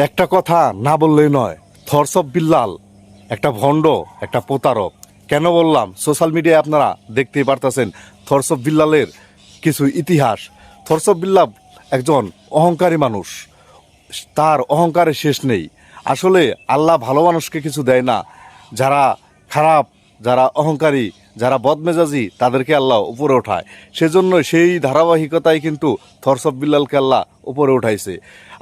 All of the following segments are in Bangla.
একটা কথা না বললেই নয়, থরস অফ বিল্লাল একটা ভণ্ড, একটা প্রতারক। কেন বললাম? সোশ্যাল মিডিয়ায় আপনারা দেখতেই পারতেছেন থরস অফ বিল্লালের কিছু ইতিহাস। থরস অফ বিল্লাল একজন অহংকারী মানুষ, তার অহংকারের শেষ নেই। আসলে আল্লাহ ভালো মানুষকে কিছু দেয় না, যারা খারাপ, যারা অহংকারী, যারা বদমেজাজি, তাদেরকে আল্লাহ উপরে ওঠায়। সেজন্য সেই ধারাবাহিকতায় কিন্তু থরস অফ বিল্লালকে আল্লাহ উপরে উঠাইছে।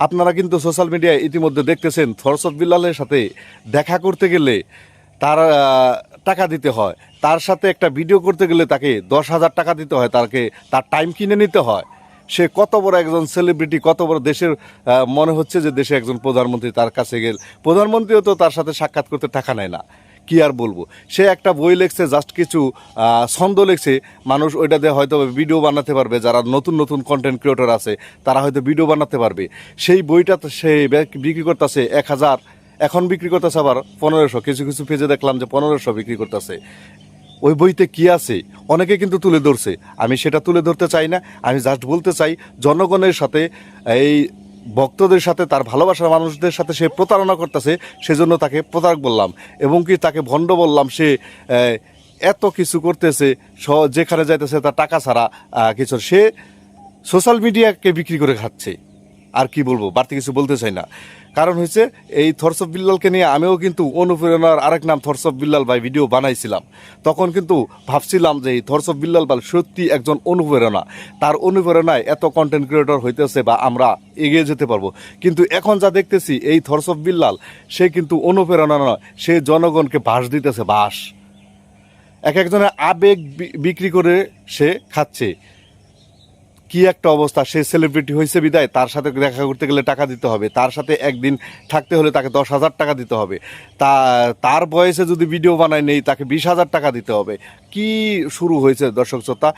আপনারা কিন্তু সোশ্যাল মিডিয়ায় ইতিমধ্যে দেখতেছেন থরস অফ বিল্লালের সাথে দেখা করতে গেলে তার টাকা দিতে হয়, তার সাথে একটা ভিডিও করতে গেলে তাকে 10,000 টাকা দিতে হয়, তার টাইম কিনে নিতে হয়। সে কত বড় একজন সেলিব্রিটি, কত বড় দেশের, মনে হচ্ছে যে দেশে একজন প্রধানমন্ত্রী, তার কাছে গেল প্রধানমন্ত্রীও তো তার সাথে সাক্ষাৎ করতে টাকা নেয় না। কি আর বলবো, সে একটা বই লিখছে, জাস্ট কিছু ছন্দ লিখছে, মানুষ ওইটা দিয়ে হয়তো ভিডিও বানাতে পারবে। যারা নতুন নতুন কন্টেন্ট ক্রিয়েটর আছে তারা হয়তো ভিডিও বানাতে পারবে। সেই বইটা সে বিক্রি করতেছে 1,000, এখন বিক্রি করতেছে আবার 1500। কিছু কিছু পেজে দেখলাম যে 1500 বিক্রি করতেছে। ওই বইতে কি আছে অনেকে কিন্তু তুলে ধরছে, আমি সেটা তুলে ধরতে চাই না। আমি জাস্ট বলতে চাই জনগণের সাথে, এই ভক্তদের সাথে, তার ভালোবাসার মানুষদের সাথে সে প্রতারণা করতেছে, সেজন্য তাকে প্রতারক বললাম এবং কি তাকে ভণ্ড বললাম। সে এত কিছু করতেছে, যেখানে যাইতেছে তার টাকা ছাড়া কিছু, সে সোশ্যাল মিডিয়াকে বিক্রি করে খাচ্ছে। আর কি বলবো, বাড়তি কিছু বলতে চাই না। কারণ হচ্ছে এই থরস অফ বিল্লালকে নিয়ে আমিও কিন্তু অনুপ্রেরণার আরেক নাম থরস অফ বিল্লাল ভাই ভিডিও বানাইছিলাম। তখন কিন্তু ভাবছিলাম যে এই থরস অফ বিল্লাল ভাই সত্যি একজন অনুপ্রেরণা, তার অনুপ্রেরণায় এত কন্টেন্ট ক্রিয়েটর হইতেছে বা আমরা এগিয়ে যেতে পারবো। কিন্তু এখন যা দেখতেছি এই থরস অফ বিল্লাল, সে কিন্তু অনুপ্রেরণা নয়, সে জনগণকে বাস দিতেছে, বাস। এক একজনের আবেগ বিক্রি করে সে খাচ্ছে। কি একটা অবস্থা! সে সেলিব্রিটি হয়েছে বিদায় তার সাথে দেখা করতে গেলে টাকা দিতে হবে, তার সাথে একদিন থাকতে হলে তাকে 10,000 টাকা দিতে হবে, তার বয়সে যদি ভিডিও বানায় নেই তাকে 20,000 টাকা দিতে হবে। কি শুরু হয়েছে দর্শক শ্রোতা!